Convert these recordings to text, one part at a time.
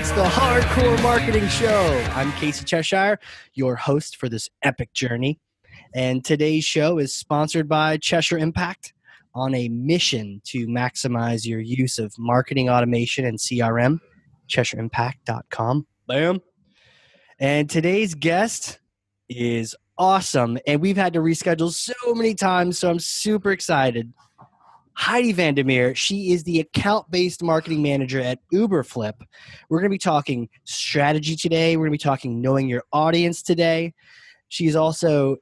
It's the Hardcore Marketing Show. I'm Casey Cheshire, your host for this epic journey. And today's show is sponsored by Cheshire Impact on a mission to maximize your use of marketing automation and CRM, CheshireImpact.com. Bam. And today's guest is awesome. And we've had to reschedule so many times, so I'm super excited. Heidi Vandermeer, she is the account-based marketing manager at Uberflip. We're going to be talking strategy today. We're going to be talking knowing your audience today. She's also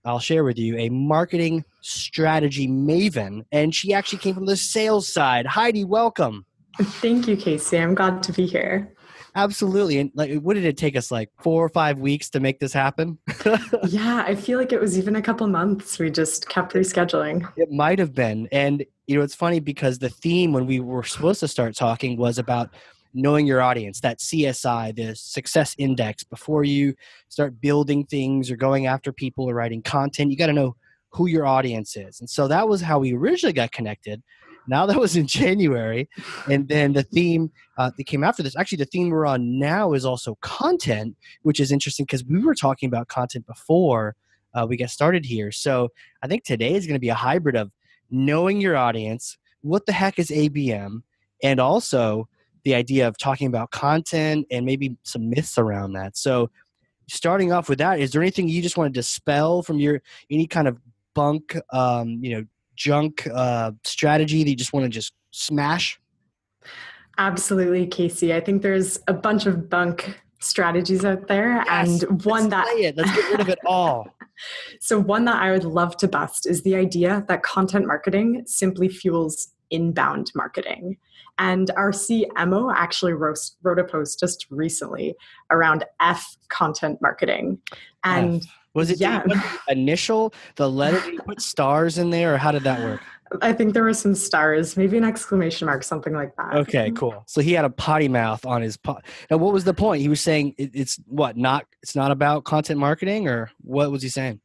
I'll share with you, a marketing strategy maven, and she actually came from the sales side. Heidi, welcome. Thank you, Casey. I'm glad to be here. Absolutely. And what did it take us, 4 or 5 weeks to make this happen? Yeah, I feel like it was even a couple months. We just kept rescheduling. It might have been. And, it's funny because the theme when we were supposed to start talking was about knowing your audience, that CSI, the success index. Before you start building things or going after people or writing content, you got to know who your audience is. And so that was how we originally got connected. Now that was in January. And then the theme that came after this, actually the theme we're on now is also content, which is interesting because we were talking about content before we get started here. So I think today is going to be a hybrid of knowing your audience, what the heck is ABM, and also the idea of talking about content and maybe some myths around that. So starting off with that, is there anything you just want to dispel from any kind of bunk, junk strategy that you just want to just smash? Absolutely, Casey. I think there's a bunch of bunk strategies out there. Yes, and one let's get rid of it all. So one that I would love to bust is the idea that content marketing simply fuels inbound marketing. And our CMO actually wrote a post just recently around F content marketing. And was it the initial, the letter, did you put stars in there, or how did that work? I think there were some stars, maybe an exclamation mark, something like that. Okay, cool. So he had a potty mouth on his Now, what was the point? He was saying it's not about content marketing, or what was he saying?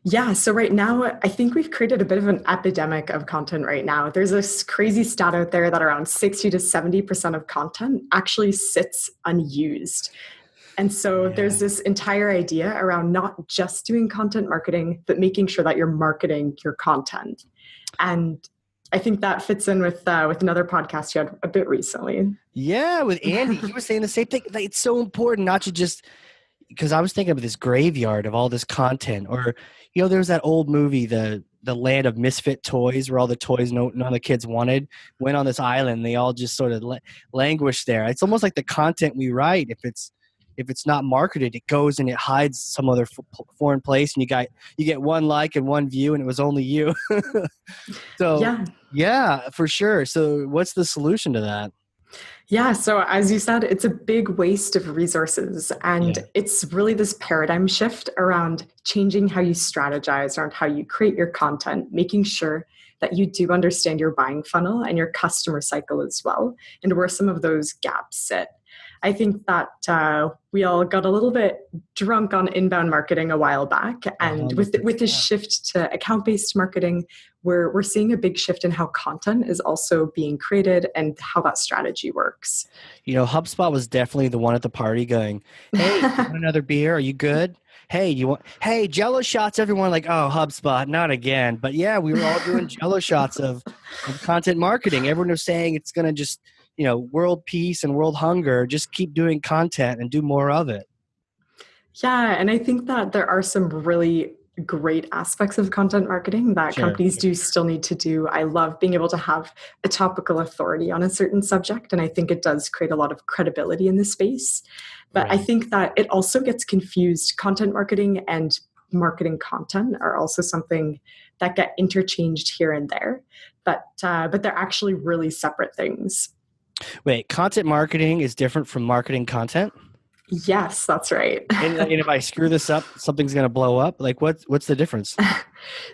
Yeah, so right now, I think we've created a bit of an epidemic of content right now. There's this crazy stat out there that around 60 to 70% of content actually sits unused. And so there's this entire idea around not just doing content marketing, but making sure that you're marketing your content. And I think that fits in with another podcast you had a bit recently. Yeah, with Andy. He was saying the same thing. It's so important not to just, because I was thinking of this graveyard of all this content. Or, there's that old movie, the Land of Misfit Toys, where all the toys none of the kids wanted went on this island. They all just sort of languished there. It's almost like the content we write, if it's not marketed, it goes and it hides some other foreign place, and you get one like and one view, and it was only you. So yeah, for sure. So what's the solution to that? Yeah, so as you said, it's a big waste of resources, and it's really this paradigm shift around changing how you strategize, around how you create your content, making sure that you do understand your buying funnel and your customer cycle as well, and where some of those gaps sit. I think that we all got a little bit drunk on inbound marketing a while back. And with this shift to account-based marketing, we're seeing a big shift in how content is also being created and how that strategy works. HubSpot was definitely the one at the party going, hey, you want another beer? Are you good? Hey, Jello shots, everyone like, oh, HubSpot, not again. But yeah, we were all doing Jello shots of content marketing. Everyone was saying it's going to just, world peace and world hunger, just keep doing content and do more of it. Yeah. And I think that there are some really great aspects of content marketing that companies do still need to do. I love being able to have a topical authority on a certain subject. And I think it does create a lot of credibility in the space. But I think that it also gets confused. Content marketing and marketing content are also something that get interchanged here and there. But they're actually really separate things. Wait, content marketing is different from marketing content? Yes, that's right. and if I screw this up, something's going to blow up? What's the difference?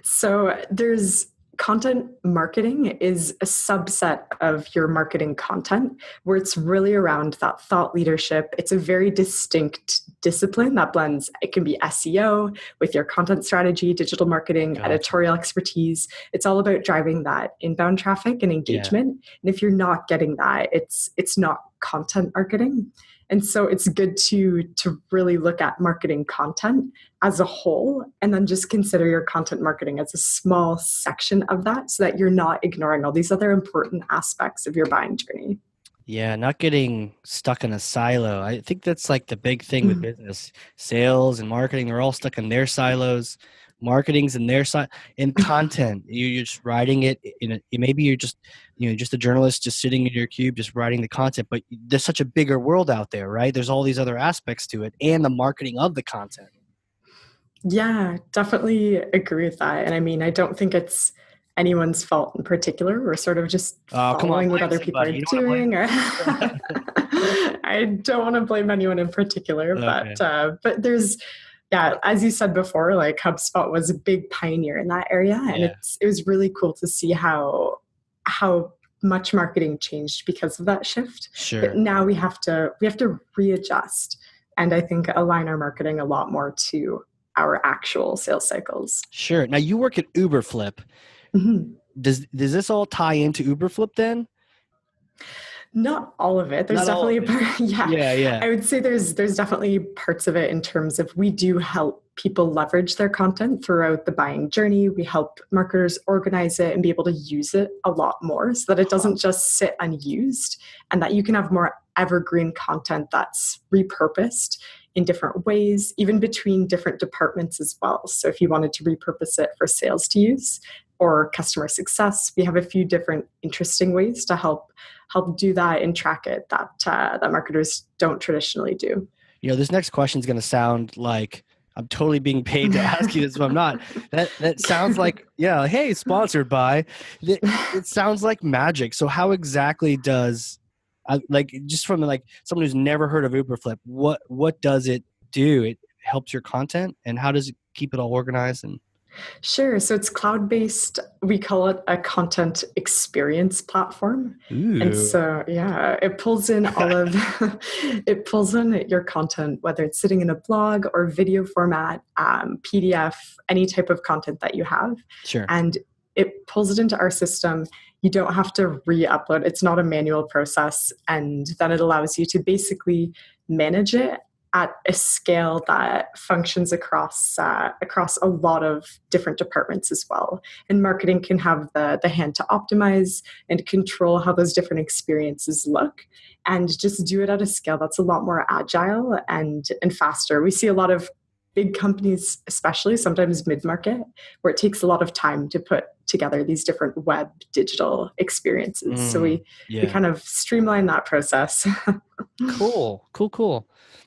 So there's content marketing is a subset of your marketing content where it's really around that thought leadership. It's a very distinct discipline that blends, it can be SEO with your content strategy, digital marketing, Gotcha. editorial expertise. It's all about driving that inbound traffic and engagement. And if you're not getting that, it's not content marketing. And so it's good to really look at marketing content as a whole, and then just consider your content marketing as a small section of that so that you're not ignoring all these other important aspects of your buying journey. Yeah, not getting stuck in a silo. I think that's like the big thing with business. Sales and marketing are all stuck in their silos. Marketing's in their side. And content, you're just writing it maybe you're just just a journalist just sitting in your cube just writing the content, but there's such a bigger world out there, right? There's all these other aspects to it and the marketing of the content. Yeah, definitely agree with that. And I mean, I don't think it's anyone's fault in particular. We're sort of just following what other people are doing. I don't want to blame anyone in particular, okay. But there's, as you said before, like HubSpot was a big pioneer in that area, and it was really cool to see how much marketing changed because of that shift. Sure. But now we have to readjust, and I think align our marketing a lot more to our actual sales cycles. Sure. Now you work at Uberflip. Mm-hmm. Does this all tie into Uberflip then? Not all of it. There's definitely I would say there's definitely parts of it in terms of we do help people leverage their content throughout the buying journey. We help marketers organize it and be able to use it a lot more so that it doesn't just sit unused, and that you can have more evergreen content that's repurposed in different ways, even between different departments as well. So if you wanted to repurpose it for sales to use or customer success, we have a few different interesting ways to help do that and track it that marketers don't traditionally do. This next question is going to sound like I'm totally being paid to ask you this, but I'm not. That sounds like, hey, sponsored by. It sounds like magic. So how exactly does, just from someone who's never heard of Uberflip, what does it do? It helps your content, and how does it keep it all organized? And Sure. So it's cloud-based. We call it a content experience platform. Ooh. And so, it pulls in it pulls in your content, whether it's sitting in a blog or video format, PDF, any type of content that you have. Sure. And it pulls it into our system. You don't have to re-upload. It's not a manual process. And then it allows you to basically manage it at a scale that functions across a lot of different departments as well. And marketing can have the hand to optimize and control how those different experiences look, and just do it at a scale that's a lot more agile and faster. We see a lot of big companies, especially sometimes mid-market, where it takes a lot of time to put together these different web digital experiences. So we kind of streamline that process. Cool.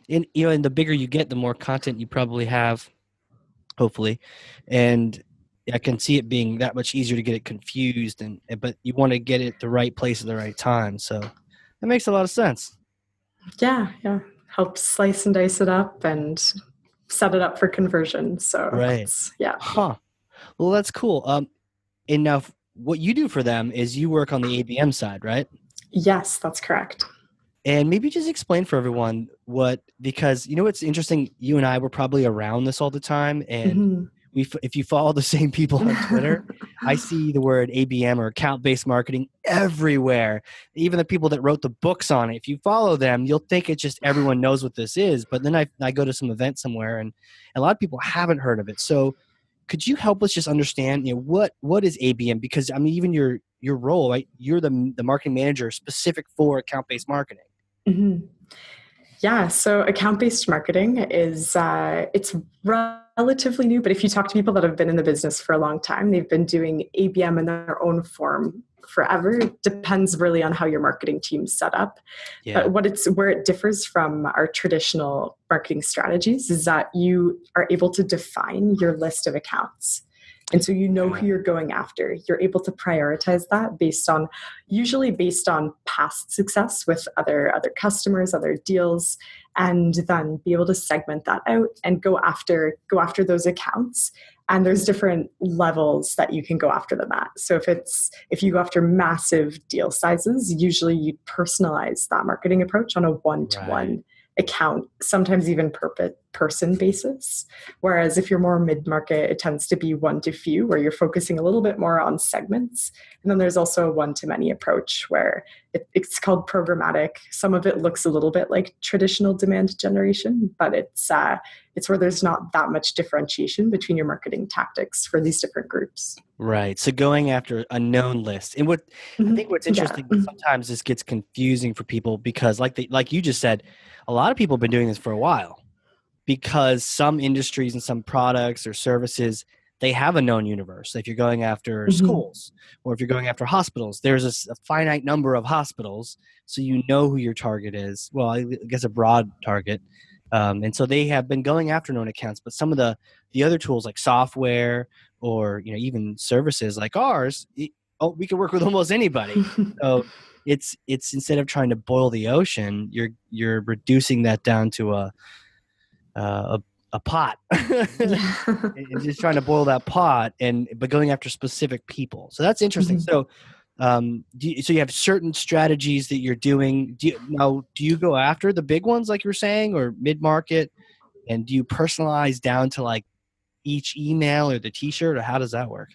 And and the bigger you get, the more content you probably have, hopefully. And I can see it being that much easier to get it confused, but you want to get it the right place at the right time. So that makes a lot of sense. Yeah. Helps slice and dice it up and set it up for conversion. So right. Huh. Well, that's cool. And now what you do for them is you work on the ABM side, right? Yes, that's correct. And maybe just explain for everyone because it's interesting, you and I were probably around this all the time, and if you follow the same people on Twitter, I see the word ABM or account-based marketing everywhere. Even the people that wrote the books on it, if you follow them, you'll think it's just everyone knows what this is. But then I go to some event somewhere, and a lot of people haven't heard of it. So could you help us just understand, what is ABM? Because I mean, even your role, right? You're the marketing manager specific for account-based marketing. Mm-hmm. Yeah, so account-based marketing is it's relatively new, but if you talk to people that have been in the business for a long time, they've been doing ABM in their own form forever. It depends really on how your marketing team's set up. Yeah. But where it differs from our traditional marketing strategies is that you are able to define your list of accounts. And so you know who you're going after. You're able to prioritize that usually based on past success with other customers, other deals, and then be able to segment that out and go after those accounts. And there's different levels that you can go after them at. So if you go after massive deal sizes, usually you personalize that marketing approach on a one-to-one account, sometimes even per person basis. Whereas if you're more mid-market, it tends to be one to few, where you're focusing a little bit more on segments. And then there's also a one-to-many approach where it's called programmatic. Some of it looks a little bit like traditional demand generation, but it's where there's not that much differentiation between your marketing tactics for these different groups. Right. So going after a known list. And I think what's interesting, sometimes this gets confusing for people because like you just said, a lot of people have been doing this for a while because some industries and some products or services, they have a known universe. If you're going after schools or if you're going after hospitals, there's a finite number of hospitals. So you know who your target is. Well, I guess a broad target. And so they have been going after known accounts, but some of the other tools like software or even services like ours, we can work with almost anybody. So it's instead of trying to boil the ocean, you're reducing that down to a pot and just trying to boil that pot but going after specific people. So that's interesting. So so you have certain strategies that you're doing. Do you go after the big ones like you were saying, or mid-market, and do you personalize down to like each email or the t-shirt, or how does that work?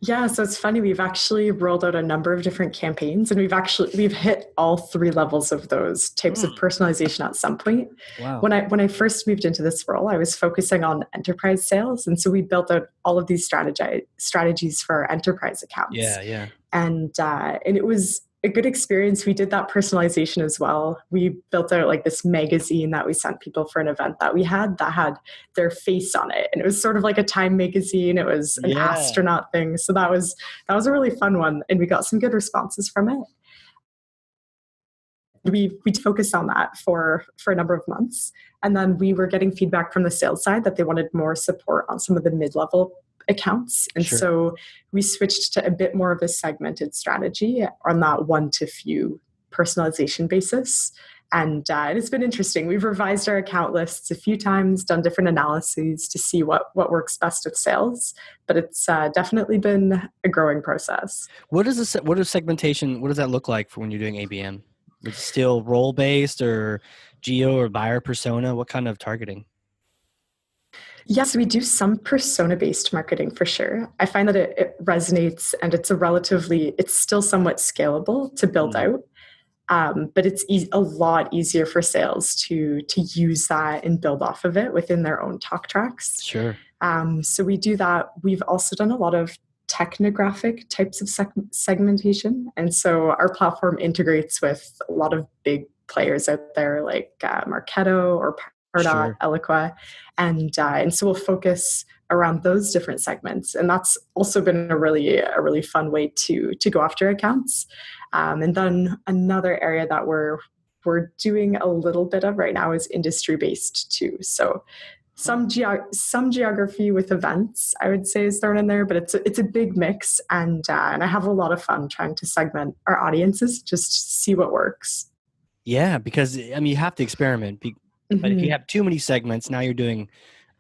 Yeah, so it's funny. We've actually rolled out a number of different campaigns, and we've hit all three levels of those types of personalization at some point. Wow. When I first moved into this role, I was focusing on enterprise sales, and so we built out all of these strategies for our enterprise accounts. Yeah. And it was a good experience. We did that personalization as well. We built out like this magazine that we sent people for an event that we had that had their face on it. And it was sort of like a Time magazine. It was an astronaut thing. So that was a really fun one. And we got some good responses from it. We focused on that for a number of months. And then we were getting feedback from the sales side that they wanted more support on some of the mid-level accounts. And so we switched to a bit more of a segmented strategy on that one-to-few personalization basis. And it's been interesting. We've revised our account lists a few times, done different analyses to see what works best with sales. But it's definitely been a growing process. What is segmentation? What does that look like for when you're doing ABM? Is it still role-based or geo or buyer persona? What kind of targeting? Yes, we do some persona-based marketing for sure. I find that it resonates, and it's still somewhat scalable to build out. But it's a lot easier for sales to use that and build off of it within their own talk tracks. Sure. So we do that. We've also done a lot of technographic types of segmentation. And so our platform integrates with a lot of big players out there like Marketo or Pardot, Eloqua. And so we'll focus around those different segments. And that's also been a really fun way to go after accounts. And then another area that we're doing a little bit of right now is industry-based too. So some geography with events, I would say, is thrown in there, but it's a big mix. And I have a lot of fun trying to segment our audiences just to see what works. Yeah, because you have to experiment. But if you have too many segments, now you're doing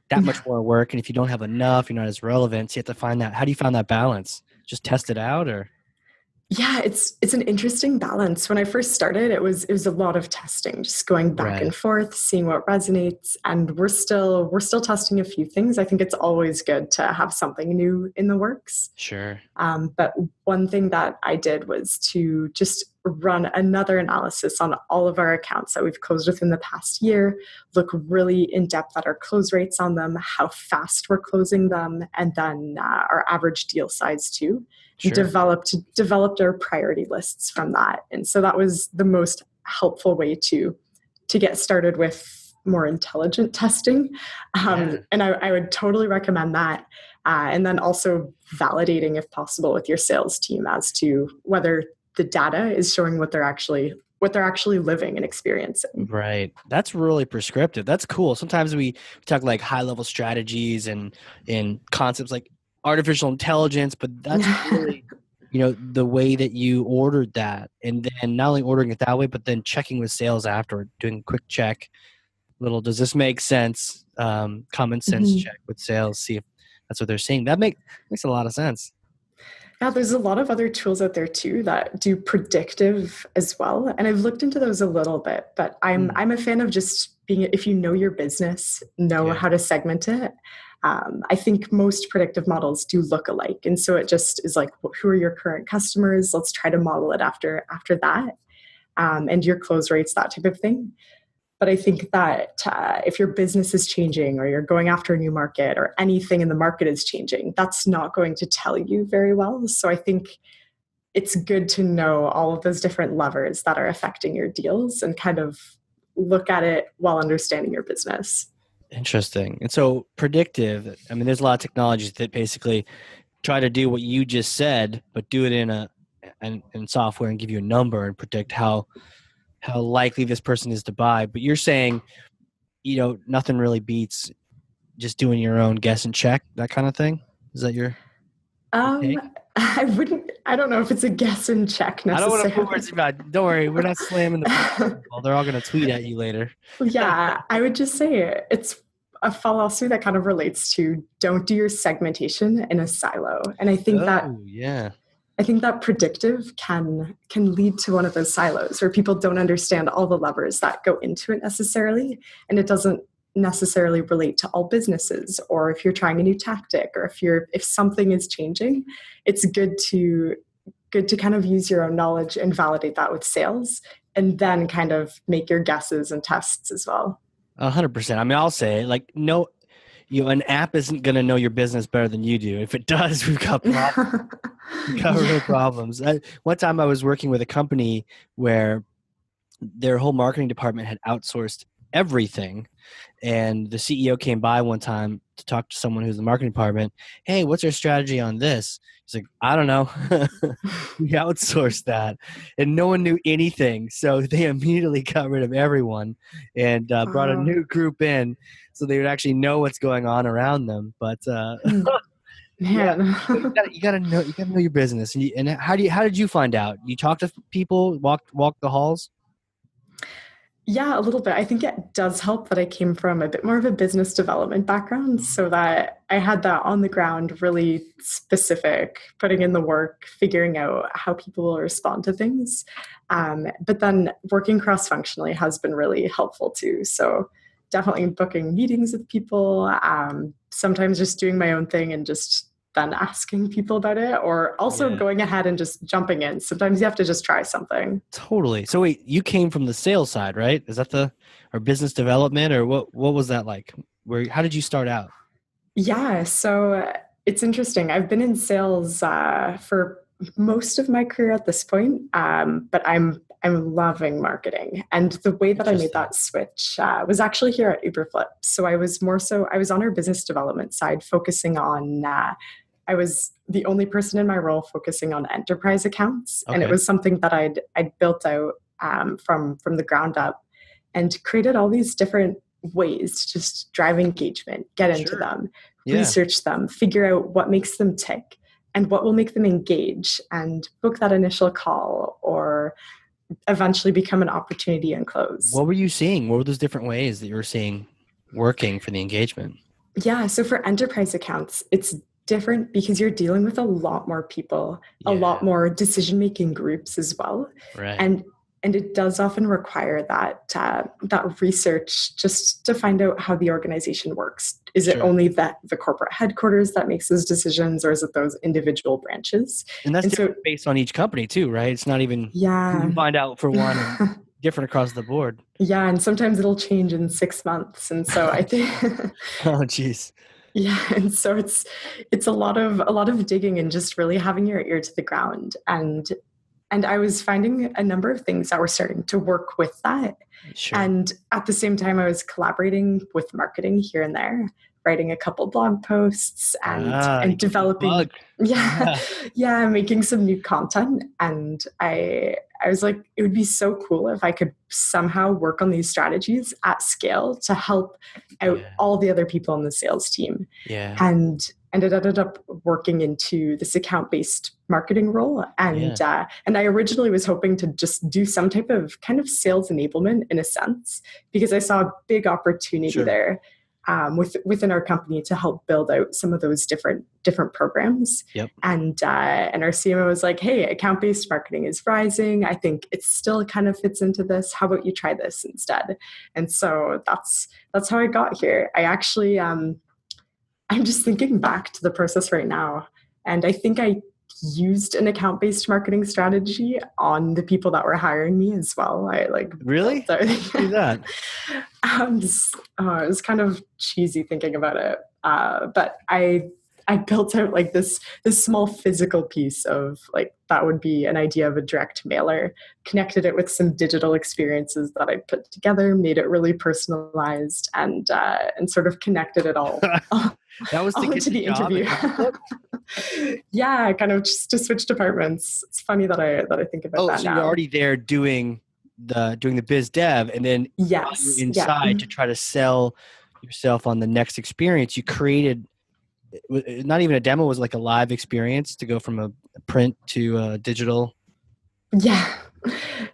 that much more work. And if you don't have enough, you're not as relevant. So you have to find that. How do you find that balance? Just test it out, or? Yeah, it's an interesting balance. When I first started, it was a lot of testing, just going back and forth, seeing what resonates. And we're still testing a few things. I think it's always good to have something new in the works. Sure. But one thing that I did was to just run another analysis on all of our accounts that we've closed within the past year, look really in depth at our close rates on them, how fast we're closing them, and then our average deal size too. Sure. Developed our priority lists from that. And so that was the most helpful way to get started with more intelligent testing. And I would totally recommend that. And then also validating, if possible, with your sales team as to whether the data is showing what they're actually living and experiencing. Right. That's really prescriptive. That's cool. Sometimes we talk like high level strategies and concepts like artificial intelligence, but that's really, the way that you ordered that. And then not only ordering it that way, but then checking with sales afterward, doing a quick check. Does this make sense? Common sense Mhm. check with sales, see if that's what they're saying. That makes a lot of sense. Yeah, there's a lot of other tools out there too that do predictive as well. And I've looked into those a little bit, but I'm a fan of just being, if you know your business, know Yeah. how to segment it. I think most predictive models do look alike. And so it just is like, who are your current customers? Let's try to model it after that. And your close rates, that type of thing. But I think that if your business is changing or you're going after a new market or anything in the market is changing, that's not going to tell you very well. So I think it's good to know all of those different levers that are affecting your deals and kind of look at it while understanding your business. Interesting. And so predictive, I mean, there's a lot of technologies that basically try to do what you just said, but do it in software and give you a number and predict how likely this person is to buy. But you're saying, nothing really beats just doing your own guess and check, that kind of thing. Is that your take? I don't know if it's a guess and check I don't want to put necessarily. words in your mouth. Don't worry, we're not slamming the people. They're all going to tweet at you later. Yeah, I would just say it's a philosophy that kind of relates to don't do your segmentation in a silo. And Oh, yeah. I think that predictive can lead to one of those silos where people don't understand all the levers that go into it necessarily, and it doesn't necessarily relate to all businesses. Or if you're trying a new tactic, or if something is changing, it's good to kind of use your own knowledge and validate that with sales, and then kind of make your guesses and tests as well. 100%. I mean, I'll say, like, no, an app isn't going to know your business better than you do. If it does, we've got problems. We've got real problems. One time I was working with a company where their whole marketing department had outsourced everything. And the CEO came by one time to talk to someone who's in the marketing department. Hey, what's our strategy on this? He's like, I don't know. We outsourced that. And no one knew anything. So they immediately got rid of everyone and brought a new group in so they would actually know what's going on around them. But yeah, Man. you gotta know your business. And how did you find out? You talked to people, walk the halls? Yeah, a little bit. I think it does help that I came from a bit more of a business development background, so that I had that on the ground, really specific, putting in the work, figuring out how people will respond to things. But then working cross functionally has been really helpful too. So definitely booking meetings with people, sometimes just doing my own thing and just then asking people about it, or also going ahead and just jumping in. Sometimes you have to just try something. Totally. So wait, you came from the sales side, right? Is that or business development, or what was that like? How did you start out? Yeah, so it's interesting. I've been in sales for most of my career at this point, but I'm loving marketing. And the way that I made that switch was actually here at Uberflip. So I was on our business development side, focusing on. I was the only person in my role focusing on enterprise accounts, and it was something that I'd built out from the ground up, and created all these different ways to just drive engagement, get into them, research them, figure out what makes them tick and what will make them engage, and book that initial call or eventually become an opportunity and close. What were you seeing? What were those different ways that you were seeing working for the engagement? Yeah, so for enterprise accounts, it's different because you're dealing with a lot more people, a lot more decision-making groups as well. Right. And it does often require that research just to find out how the organization works. Is it only the corporate headquarters that makes those decisions, or is it those individual branches? And that's different based on each company too, right? It's not even you find out for one and different across the board. Yeah, and sometimes it'll change in 6 months. And so I think oh geez. Yeah, and so it's a lot of digging and just really having your ear to the ground. And I was finding a number of things that were starting to work with that. And at the same time, I was collaborating with marketing here and there, writing a couple blog posts and developing, making some new content. And I was like, it would be so cool if I could somehow work on these strategies at scale to help out all the other people on the sales team. Yeah. And and it ended up working into this account-based marketing role. Yeah. And I originally was hoping to just do some type of kind of sales enablement in a sense, because I saw a big opportunity there within our company to help build out some of those different programs. Yep. And our CMO was like, "Hey, account-based marketing is rising. I think it still kind of fits into this. How about you try this instead?" And so that's how I got here. I actually I'm just thinking back to the process right now, and I think I used an account-based marketing strategy on the people that were hiring me as well. I like really do that. It was kind of cheesy thinking about it, but I built out like this small physical piece of like that would be an idea of a direct mailer, connected it with some digital experiences that I put together, made it really personalized, and sort of connected it all. That was to get the interview. Yeah, kind of just to switch departments. It's funny that I think about that now. You're already there doing the biz dev, and then inside to try to sell yourself on the next experience. You created not even a demo, was like a live experience to go from a print to a digital. Yeah,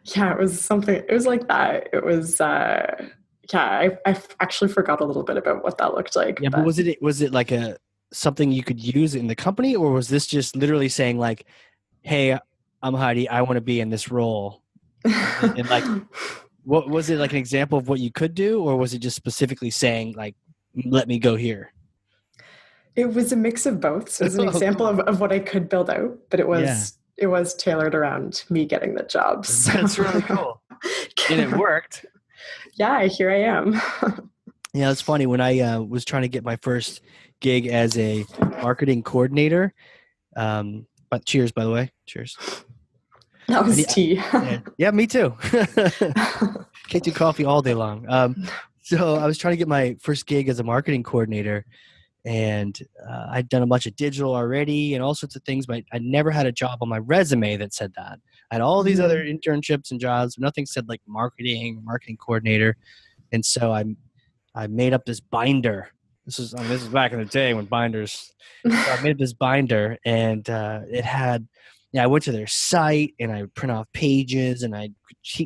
it was something. It was like that. It was. I actually forgot a little bit about what that looked like. Yeah, but was it like something you could use in the company, or was this just literally saying like, "Hey, I'm Heidi. I want to be in this role," and like, what was it like an example of what you could do, or was it just specifically saying like, "Let me go here"? It was a mix of both. So it was an example of what I could build out, but it was tailored around me getting the job. So. That's really cool, and it worked. Yeah, here I am. Yeah, it's funny. When I was trying to get my first gig as a marketing coordinator, but cheers, by the way. Cheers. That was tea. Yeah, me too. Can't do coffee all day long. So I was trying to get my first gig as a marketing coordinator, and I'd done a bunch of digital already and all sorts of things, but I never had a job on my resume that said that. I had all these other internships and jobs, but nothing said like marketing coordinator. And so I made up this binder. This is back in the day when binders. So I made this binder, and it had. I went to their site and I would print off pages and I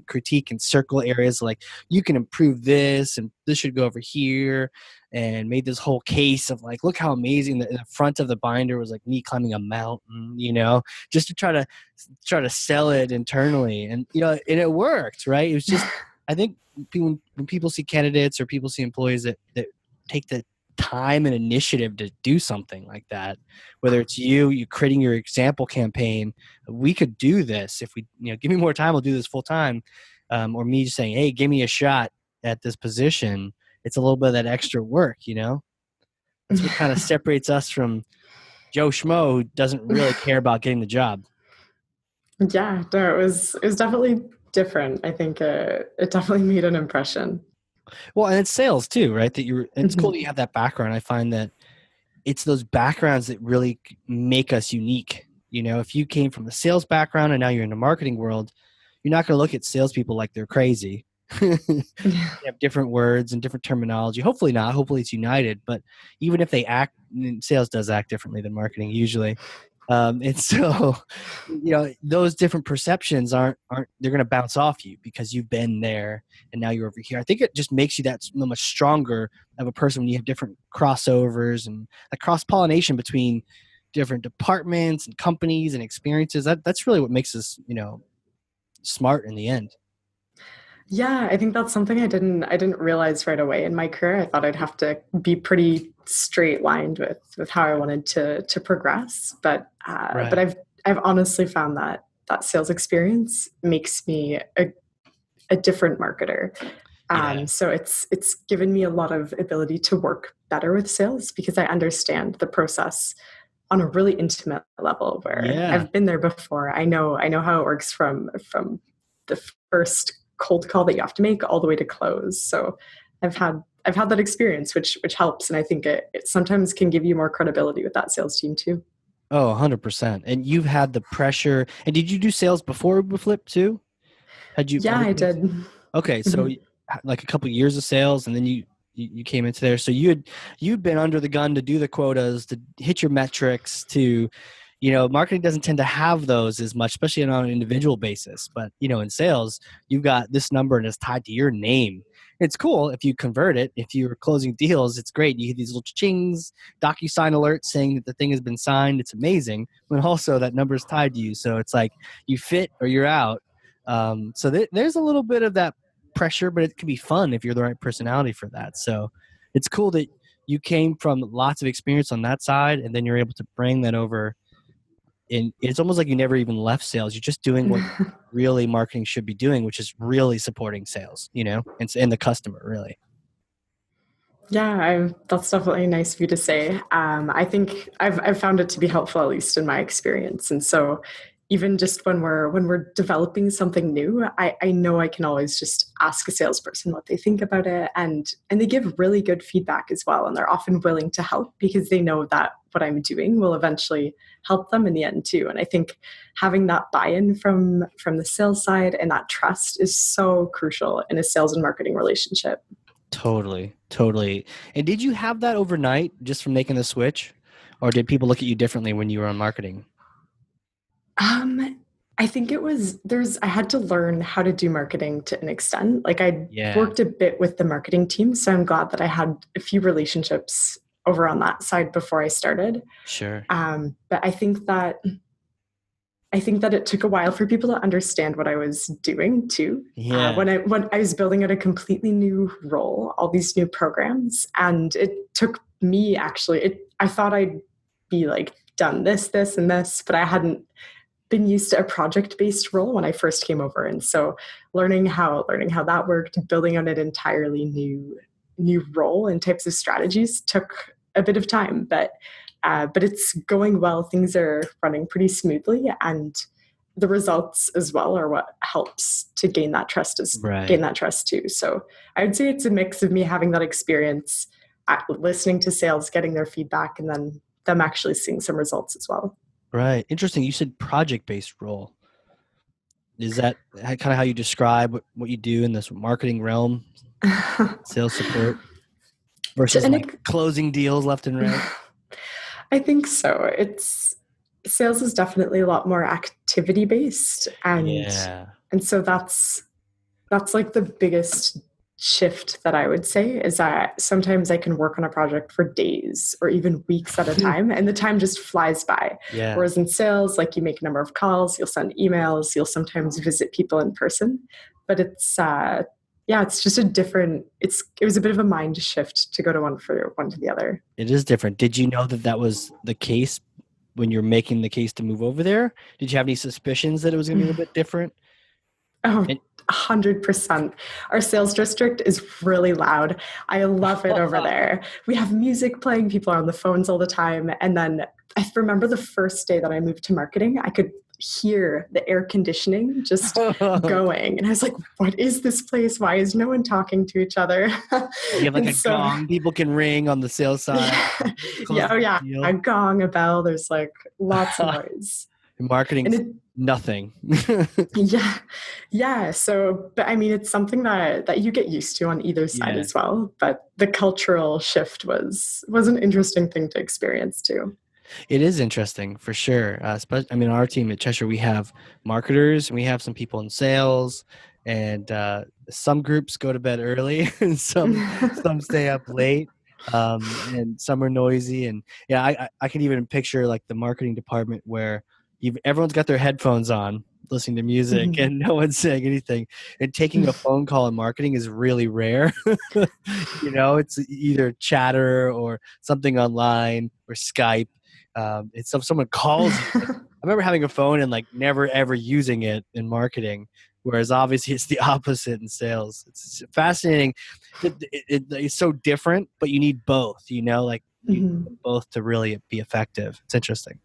critique and circle areas like you can improve this and this should go over here, and made this whole case of like, look how amazing the front of the binder was like me climbing a mountain, just to try to sell it internally. And, and it worked, right? It was just, I think when people see candidates or people see employees that take the time and initiative to do something like that, whether it's you creating your example campaign, we could do this if we, give me more time, we'll do this full time, or me just saying, hey, give me a shot at this position. It's a little bit of that extra work, That's what kind of separates us from Joe Schmo, who doesn't really care about getting the job. Yeah, no, it was definitely different. I think it definitely made an impression. Well, and it's sales too, right? It's cool that you have that background. I find that it's those backgrounds that really make us unique. If you came from a sales background and now you're in the marketing world, you're not going to look at salespeople like they're crazy. They have different words and different terminology. Hopefully not. Hopefully it's united. But even if they act, sales does act differently than marketing usually. And so, those different perceptions aren't they're going to bounce off you because you've been there and now you're over here. I think it just makes you that much stronger of a person when you have different crossovers and like cross-pollination between different departments and companies and experiences. That's really what makes us, smart in the end. Yeah, I think that's something I didn't realize right away in my career. I thought I'd have to be pretty straight lined with how I wanted to progress, but I've honestly found that sales experience makes me a different marketer. So it's given me a lot of ability to work better with sales because I understand the process on a really intimate level where I've been there before. I know how it works from the first cold call that you have to make all the way to close. So I've had that experience, which helps. And I think it sometimes can give you more credibility with that sales team too. Oh, 100%. And you've had the pressure. And did you do sales before Uberflip too? Yeah, I did. Okay. So like a couple of years of sales and then you you came into there. So you'd been under the gun to do the quotas, to hit your metrics, to, marketing doesn't tend to have those as much, especially on an individual basis. But, in sales, you've got this number and it's tied to your name. It's cool if you convert it. If you're closing deals, it's great. You get these little chings, DocuSign alerts saying that the thing has been signed. It's amazing. But also that number is tied to you. So it's like you fit or you're out. So there's a little bit of that pressure, but it can be fun if you're the right personality for that. So it's cool that you came from lots of experience on that side, and then you're able to bring that over. And it's almost like you never even left sales. You're just doing what really marketing should be doing, which is really supporting sales, and the customer, really. Yeah, that's definitely nice of you to say. I think I've found it to be helpful, at least in my experience. And so, even just when we're developing something new, I know I can always just ask a salesperson what they think about it, and they give really good feedback as well. And they're often willing to help because they know that what I'm doing will eventually help them in the end too. And I think having that buy-in from the sales side and that trust is so crucial in a sales and marketing relationship. Totally. And did you have that overnight just from making the switch, or did people look at you differently when you were on marketing? I think I had to learn how to do marketing to an extent. Like I worked a bit with the marketing team, so I'm glad that I had a few relationships over on that side before I started. Sure. But I think that it took a while for people to understand what I was doing too. Yeah. When I was building out a completely new role, all these new programs, and it took me I thought I'd be like done this, and this, but I hadn't been used to a project-based role when I first came over. And so learning how that worked, building on an entirely new role and types of strategies took a bit of time, but it's going well. Things are running pretty smoothly, and the results as well are what helps to gain that trust too. So I would say it's a mix of me having that experience, listening to sales, getting their feedback, and then them actually seeing some results as well. Right. Interesting. You said project-based role. Is that kind of how you describe what you do in this marketing realm? Sales support versus closing deals left and right? I think so. Sales is definitely a lot more activity-based. And so that's like the biggest shift that I would say is that sometimes I can work on a project for days or even weeks at a time, and the time just flies by. Yeah. Whereas in sales, like you make a number of calls, you'll send emails, you'll sometimes visit people in person, but it's just it was a bit of a mind shift to go to one to the other. It is different. Did you know that was the case when you're making the case to move over there? Did you have any suspicions that it was going to be a little bit different? Oh, 100%. Our sales district is really loud. I love it over there. We have music playing. People are on the phones all the time. And then I remember the first day that I moved to marketing, I could hear the air conditioning just going. And I was like, what is this place? Why is no one talking to each other? You have like gong people can ring on the sales side. A gong, a bell. There's like lots of noise. Marketing, nothing. Yeah. So, but I mean, it's something that you get used to on either side as well. But the cultural shift was an interesting thing to experience too. It is interesting for sure. Our team at Cheshire, we have marketers and we have some people in sales, and some groups go to bed early and some stay up late. And some are noisy, and I can even picture like the marketing department where everyone's got their headphones on listening to music and no one's saying anything, and taking a phone call in marketing is really rare. It's either chatter or something online or Skype. It's if someone calls you. I remember having a phone and like never ever using it in marketing, whereas obviously it's the opposite in sales. It's fascinating. It's so different, but you need both. You need both to really be effective. It's interesting.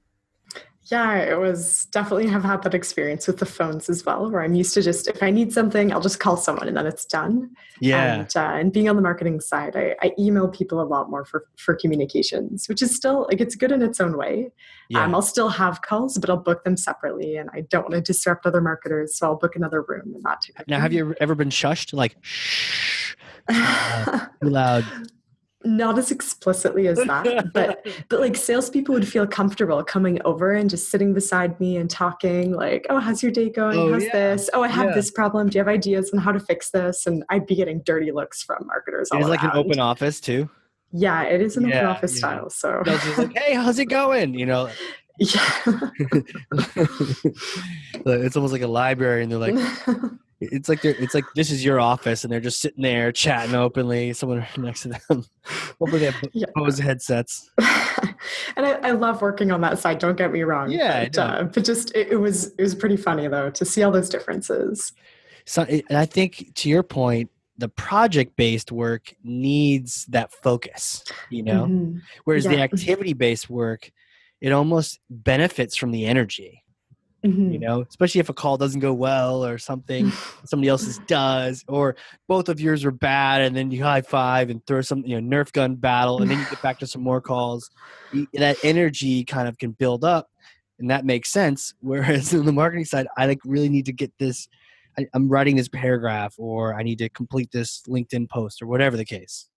Yeah, it was definitely have had that experience with the phones as well, where I'm used to just if I need something, I'll just call someone and then it's done. Yeah. And being on the marketing side, I email people a lot more for communications, which is still like it's good in its own way. Yeah. I'll still have calls, but I'll book them separately, and I don't want to disrupt other marketers, so I'll book another room and that type of Now, have thing. you ever been shushed? Like, shh, too loud, too loud. Not as explicitly as that, but like salespeople would feel comfortable coming over and just sitting beside me and talking like, "Oh, how's your day going? Oh How's yeah, this? Oh, I have yeah. this problem. Do you have ideas on how to fix this?" And I'd be getting dirty looks from marketers It all is like an around. open office too. Yeah, it is an open Yeah, office yeah. style. So Sales is like, hey, how's it going? yeah. It's almost like a library, and they're like, it's like this is your office, and they're just sitting there chatting openly. Someone next to them. Hopefully, they have Yeah. Bose headsets. And I love working on that side. Don't get me wrong, Yeah, no. but just it was pretty funny though to see all those differences. So, and I think to your point, the project-based work needs that focus, Mm-hmm. whereas the Yeah. activity-based work, it almost benefits from the energy, Mm-hmm. especially if a call doesn't go well or somebody else's does, or both of yours were bad, and then you high five and throw some, Nerf gun battle, and then you get back to some more calls. That energy kind of can build up, and that makes sense. Whereas on the marketing side, I like really need to get this. I'm writing this paragraph, or I need to complete this LinkedIn post, or whatever the case.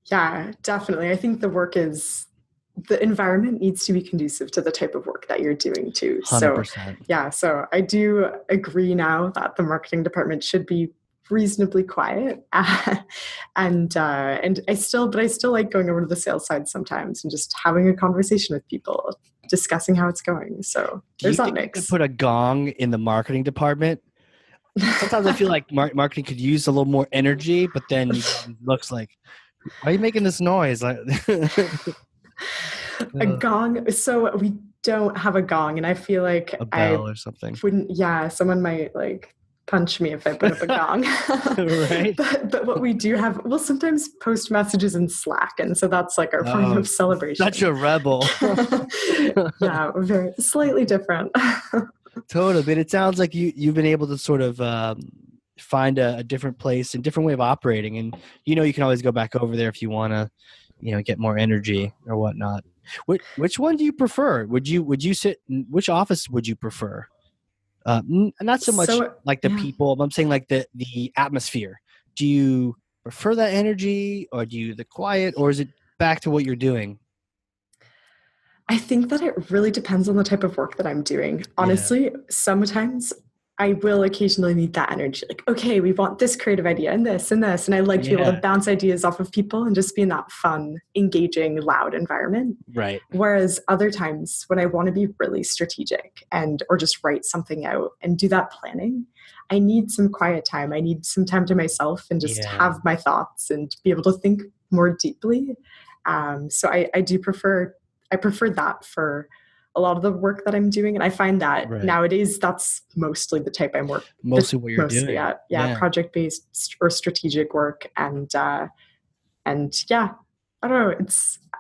Yeah, definitely. I think the environment needs to be conducive to the type of work that you're doing too. So, 100%. yeah, so I do agree now that the marketing department should be reasonably quiet. And I still like going over to the sales side sometimes and just having a conversation with people, discussing how it's going. So, Do you there's that think you could mix. put a gong in the marketing department? Sometimes I feel like marketing could use a little more energy, but then you get these looks like, why are you making this noise? Like, A gong. So we don't have a gong, and I feel like a I bell or something. wouldn't. Yeah, someone might like punch me if I put up a gong. Right? But what we do have, we'll sometimes post messages in Slack, and so that's like our form Oh, of such celebration. a rebel. Yeah, we're very slightly different. Totally. But it sounds like you've been able to sort of find a different place and different way of operating. And, you can always go back over there if you want to, get more energy or whatnot. Which one do you prefer? Would you sit in which office would you prefer? Not so much So like the yeah. people, but I'm saying like the atmosphere. Do you prefer that energy, or do you the quiet, or is it back to what you're doing? I think that it really depends on the type of work that I'm doing. Yeah. Honestly, sometimes I will occasionally need that energy. Like, okay, we want this creative idea and this and this. And I like to be able to Yeah. bounce ideas off of people and just be in that fun, engaging, loud environment. Right. Whereas other times when I want to be really strategic and or just write something out and do that planning, I need some quiet time. I need some time to myself and just Yeah. have my thoughts and be able to think more deeply. So I do prefer that for a lot of the work that I'm doing. And I find that Right. nowadays that's mostly the type Mostly what you're mostly doing. at. Yeah, Yeah. project based or strategic work. And yeah, I don't know.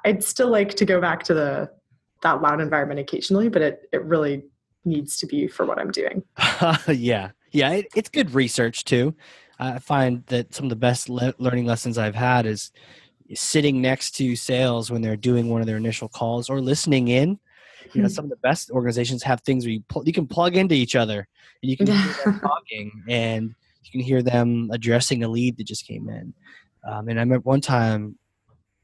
I'd still like to go back to that loud environment occasionally, but it really needs to be for what I'm doing. Yeah. Yeah. It's good research too. I find that some of the best learning lessons I've had is sitting next to sales when they're doing one of their initial calls, or listening in. Some of the best organizations have things where you can plug into each other, and you can hear them talking, and you can hear them addressing a lead that just came in. And I remember one time,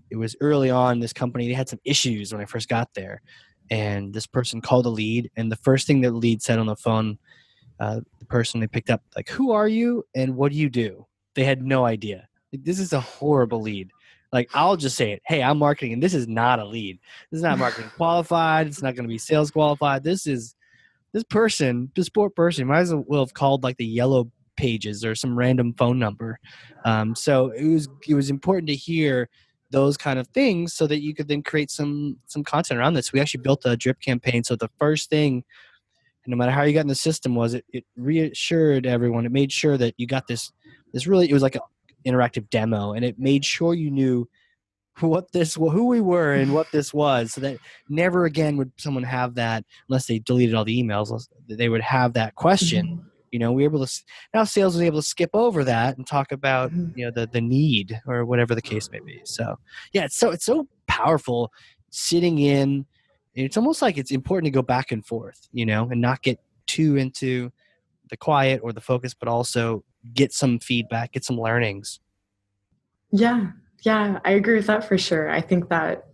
it was early on, this company, they had some issues when I first got there, and this person called a lead, and the first thing the lead said on the phone, the person they picked up, like, who are you and what do you do? They had no idea. Like, this is a horrible lead. Like, I'll just say it. Hey, I'm marketing, and this is not a lead. This is not marketing qualified. It's not going to be sales qualified. This poor person, might as well have called like the yellow pages or some random phone number. So it was important to hear those kind of things so that you could then create some content around this. We actually built a drip campaign. So the first thing, no matter how you got in the system, was it reassured everyone. It made sure that you got this really, it was like an interactive demo, and it made sure you knew who we were and what this was, so that never again would someone have that, unless they deleted all the emails, they would have that question. Mhm. We were able to, now sales was able to skip over that and talk about, Mhm. the need or whatever the case may be. So yeah, it's so powerful sitting in. It's almost like it's important to go back and forth, and not get too into the quiet or the focus, but also get some feedback, get some learnings. Yeah, yeah, I agree with that for sure. I think that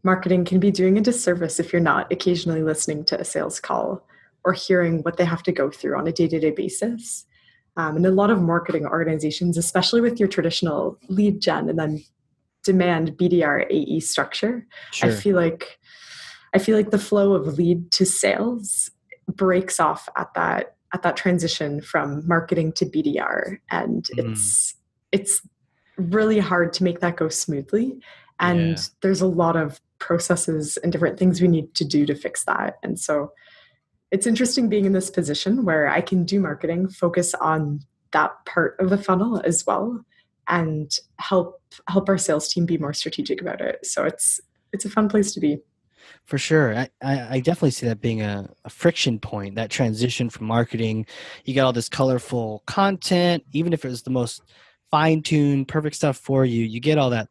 marketing can be doing a disservice if you're not occasionally listening to a sales call or hearing what they have to go through on a day-to-day basis. And a lot of marketing organizations, especially with your traditional lead gen and then demand BDR AE structure, I Sure. feel like the flow of lead to sales breaks off at that transition from marketing to BDR, and Mm, it's really hard to make that go smoothly. yeah, And there's a lot of processes and different things we need to do to fix that. And so it's interesting being in this position where I can do marketing, focus on that part of the funnel as well, and help our sales team be more strategic about it. So it's a fun place to be. for sure. I definitely see that being a friction point, that transition from marketing. You got all this colorful content, even if it was the most fine-tuned, perfect stuff for you, you get all that,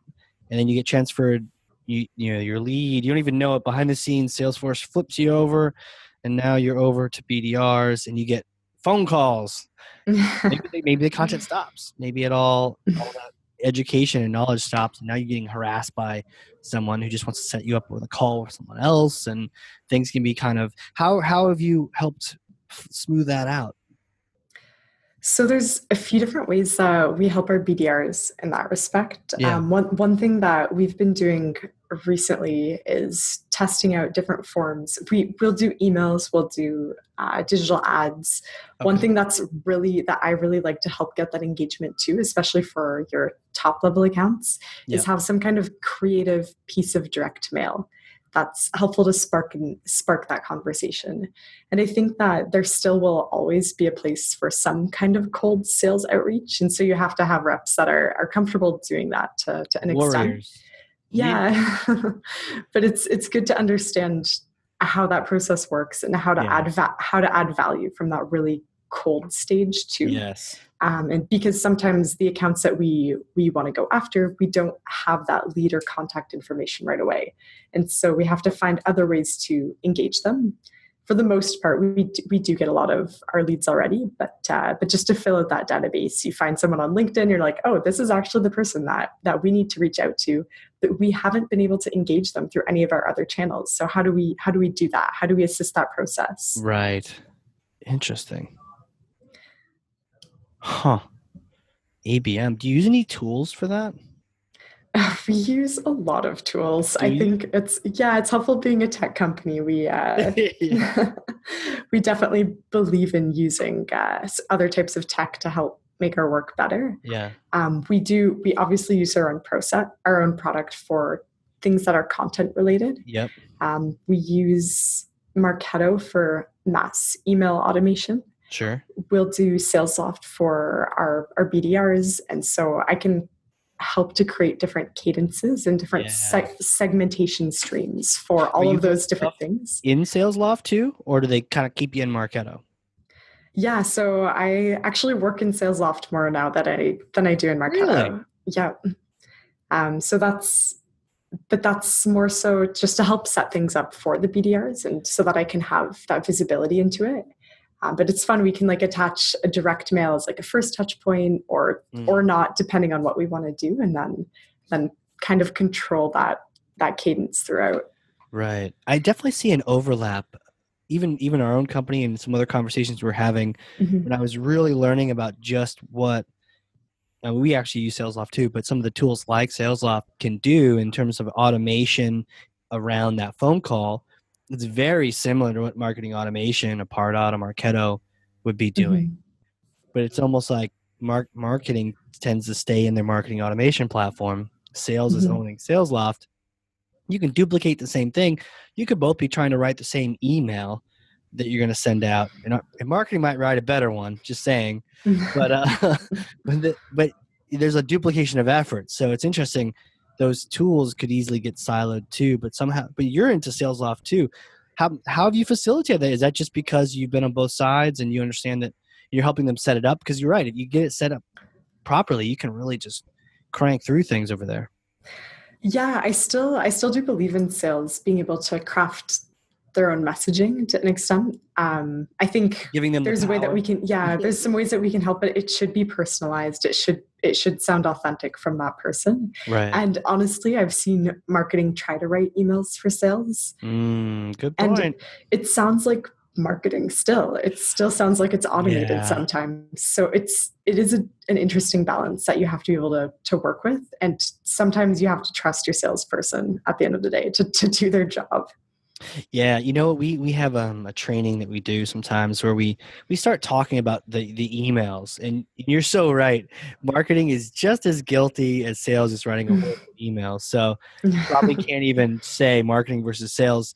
and then you get transferred, your lead, you don't even know it. Behind the scenes, Salesforce flips you over, and now you're over to BDRs, and you get phone calls. Maybe the content stops. Maybe all that education and knowledge stops, and now you're getting harassed by someone who just wants to set you up with a call with someone else, and things can be kind of, how have you helped smooth that out? So there's a few different ways that we help our BDRs in that respect. Yeah. One thing that we've been doing recently is testing out different forms. We'll do emails, we'll do digital ads. One Okay. thing that I really like to help get that engagement too, especially for your top level accounts, is Yeah. have some kind of creative piece of direct mail that's helpful to spark that conversation. And I think that there still will always be a place for some kind of cold sales outreach. And so you have to have reps that are comfortable doing that to an extent. Warriors. You need them. Yeah. But it's good to understand how that process works and how to Yeah. add value from that really cold stage too. Yes. And because sometimes the accounts that we want to go after, we don't have that lead or contact information right away. And so we have to find other ways to engage them. For the most part, we do get a lot of our leads already, but just to fill out that database, you find someone on LinkedIn, you're like, oh, this is actually the person that we need to reach out to, but we haven't been able to engage them through any of our other channels. So how do we do that? How do we assist that process? Right. Interesting. Huh. ABM. Do you use any tools for that? We use a lot of tools. Do I you? think it's helpful being a tech company. We Yeah. we definitely believe in using other types of tech to help make our work better. Yeah. We obviously use our own product for things that are content related. Yep. We use Marketo for mass email automation. Sure. We'll do SalesLoft for our BDRs, and so I can help to create different cadences and different Yeah. segmentation streams for Are all you of doing those stuff different things. in SalesLoft too, or do they kind of keep you in Marketo? Yeah, so I actually work in SalesLoft more now than I do in Really? Marketo. Yeah. So that's more so just to help set things up for the BDRs and so that I can have that visibility into it. But it's fun. We can like attach a direct mail as like a first touch point or not, depending on what we want to do, and then kind of control that cadence throughout. Right. I definitely see an overlap, even our own company and some other conversations we're having, Mm-hmm. when I was really learning about just what, we actually use SalesLoft too, but some of the tools like SalesLoft can do in terms of automation around that phone call. It's very similar to what marketing automation, a Pardot, a Marketo would be doing. Mm-hmm. But it's almost like marketing tends to stay in their marketing automation platform. Sales is Mm-hmm. owning SalesLoft. You can duplicate the same thing. You could both be trying to write the same email that you're going to send out. And marketing might write a better one, just saying. But but there's a duplication of effort. So it's interesting. those tools could easily get siloed too. But you're into sales off too. How have you facilitated that? Is that just because you've been on both sides and you understand that you're helping them set it up? Because you're right, if you get it set up properly, you can really just crank through things over there. Yeah, I still do believe in sales being able to craft their own messaging to an extent. I think Giving them the there's a way that power. we can, yeah, there's some ways that we can help it. It should be personalized. It should sound authentic from that person. Right. And honestly, I've seen marketing try to write emails for sales, Good and point. it sounds like marketing still. It still sounds like it's automated Yeah. sometimes. So it is an interesting balance that you have to be able to work with. And sometimes you have to trust your salesperson at the end of the day to do their job. Yeah, we have a training that we do sometimes where we start talking about the emails, and you're so right. Marketing is just as guilty as sales is writing a horrible email. So probably can't even say marketing versus sales.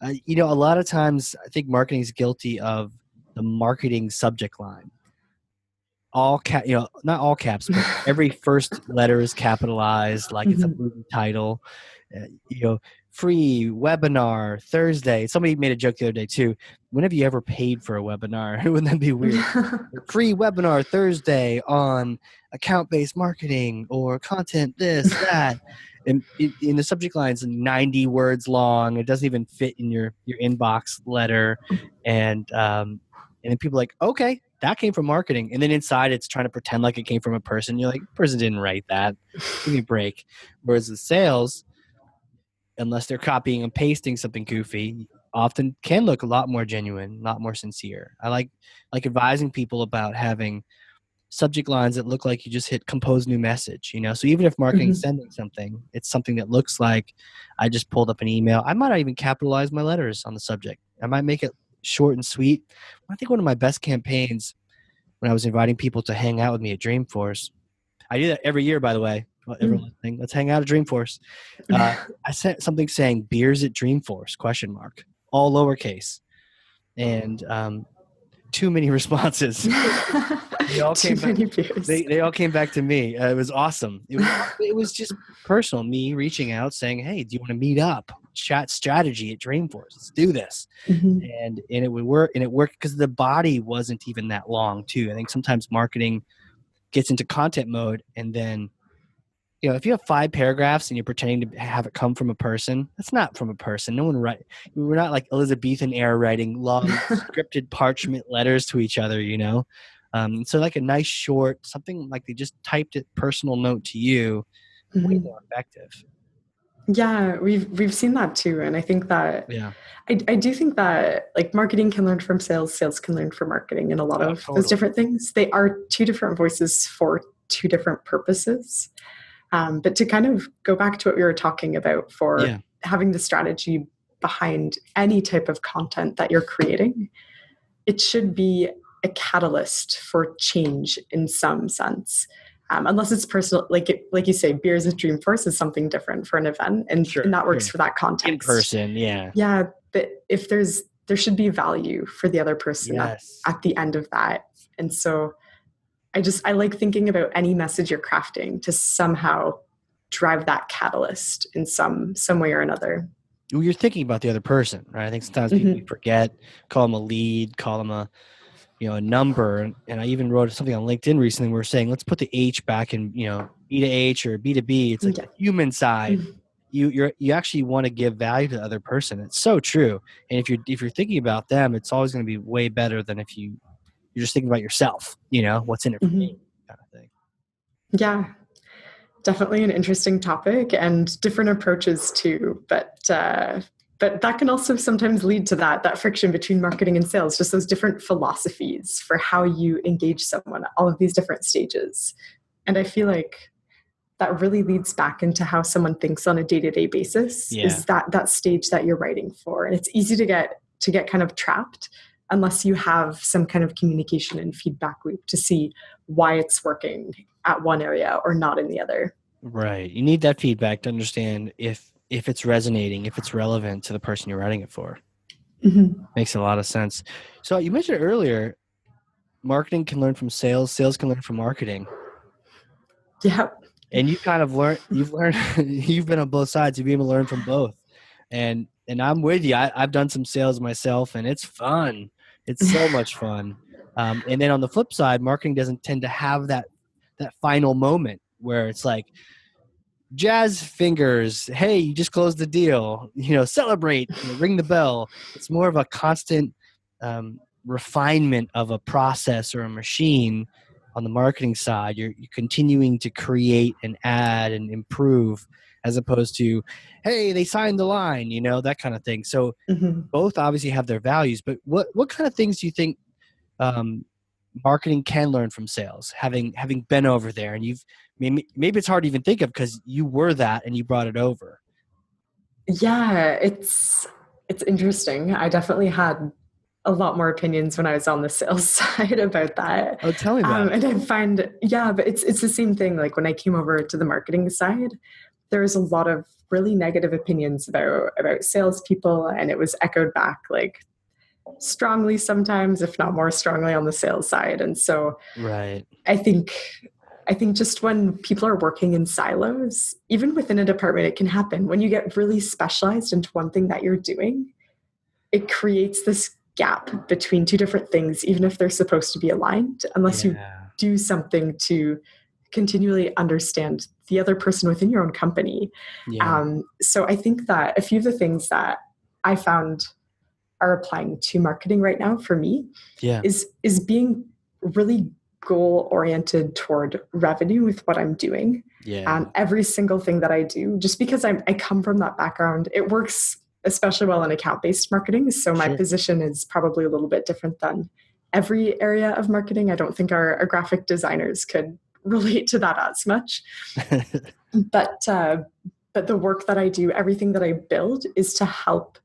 A lot of times I think marketing is guilty of the marketing subject line. Not all caps, but every first letter is capitalized like it's a movie title. Uh, you know, free webinar Thursday. Somebody made a joke the other day too. When have you ever paid for a webinar? Wouldn't that be weird? Free webinar Thursday on account-based marketing or content this, that. And in the subject line is 90 words long. It doesn't even fit in your inbox letter. And then people are like, okay, that came from marketing. And then inside it's trying to pretend like it came from a person. You're like, person didn't write that. Give me a break. Whereas the sales, unless they're copying and pasting something goofy, often can look a lot more genuine, a lot more sincere. I like advising people about having subject lines that look like you just hit compose new message, So even if marketing's sending something, it's something that looks like I just pulled up an email. I might not even capitalize my letters on the subject. I might make it short and sweet. I think one of my best campaigns when I was inviting people to hang out with me at Dreamforce. I do that every year, by the way. Everyone listening, let's hang out at Dreamforce. I sent something saying "beers at Dreamforce?" ? All lowercase, and too many responses. They all came back. They all came back to me. It was awesome. It was just personal. Me reaching out, saying, "Hey, do you want to meet up? Chat strategy at Dreamforce. Let's do this." And it would work. And it worked because the body wasn't even that long, too. I think sometimes marketing gets into content mode, and then if you have 5 paragraphs and you're pretending to have it come from a person, that's not from a person. No one we're not like Elizabethan era writing long scripted parchment letters to each other, So like a nice short, something like they just typed it, personal note to you, way more effective. Yeah, we've seen that too. And I think that I do think that like marketing can learn from sales, sales can learn from marketing, and a lot of those different things. They are 2 different voices for 2 different purposes. But to kind of go back to what we were talking about for having the strategy behind any type of content that you're creating, it should be a catalyst for change in some sense. Unless it's personal, like you say, beers at Dreamforce is something different for an event, and that works for that context. In person, yeah. Yeah, but if there should be value for the other person at the end of that. And so I like thinking about any message you're crafting to somehow drive that catalyst in some way or another. Well, you're thinking about the other person, right? I think sometimes people forget, call them a lead, call them a number. And I even wrote something on LinkedIn recently where we're saying, let's put the H back in, B to H or B to B. It's like the human side. You actually want to give value to the other person. It's so true. And if you're thinking about them, it's always going to be way better than if you're just thinking about yourself, what's in it for me kind of thing. Yeah, definitely an interesting topic and different approaches too. But that can also sometimes lead to that friction between marketing and sales, just those different philosophies for how you engage someone at all of these different stages. And I feel like that really leads back into how someone thinks on a day-to-day basis, is that stage that you're writing for. And it's easy to get kind of trapped unless you have some kind of communication and feedback loop to see why it's working at one area or not in the other. Right. You need that feedback to understand if it's resonating, if it's relevant to the person you're writing it for. Makes a lot of sense. So you mentioned earlier, marketing can learn from sales, sales can learn from marketing. Yeah. And you kind of learned, you've been on both sides. You've been able to learn from both. And I'm with you. I've done some sales myself, and it's fun. It's so much fun. And then on the flip side, marketing doesn't tend to have that final moment where it's like jazz fingers. Hey, you just closed the deal. Celebrate. Ring the bell. It's more of a constant refinement of a process or a machine. On the marketing side, you're continuing to create and add and improve, as opposed to, hey, they signed the line, that kind of thing. So Mhm. both obviously have their values, but what kind of things do you think um, marketing can learn from sales, having been over there? And maybe it's hard to even think of because you were that and you brought it over. Yeah, it's interesting. I definitely had a lot more opinions when I was on the sales side about that. Oh, tell me about it. And I find, yeah, but it's the same thing. Like when I came over to the marketing side, there was a lot of really negative opinions about salespeople, and it was echoed back like strongly sometimes, if not more strongly, on the sales side. And so Right. I think I think just when people are working in silos, even within a department, it can happen. When you get really specialized into one thing that you're doing, it creates this gap between two different things, even if they're supposed to be aligned, unless you Yeah. do something to continually understand the other person within your own company. Yeah. So I think that a few of the things that I found are applying to marketing right now for me Yeah. is being really goal oriented toward revenue with what I'm doing. Yeah. Every single thing that I do, just because I come from that background, it works especially well in account based marketing. So my Sure. position is probably a little bit different than every area of marketing. I don't think our graphic designers could relate to that as much. But but the work that I do, everything that I build is to help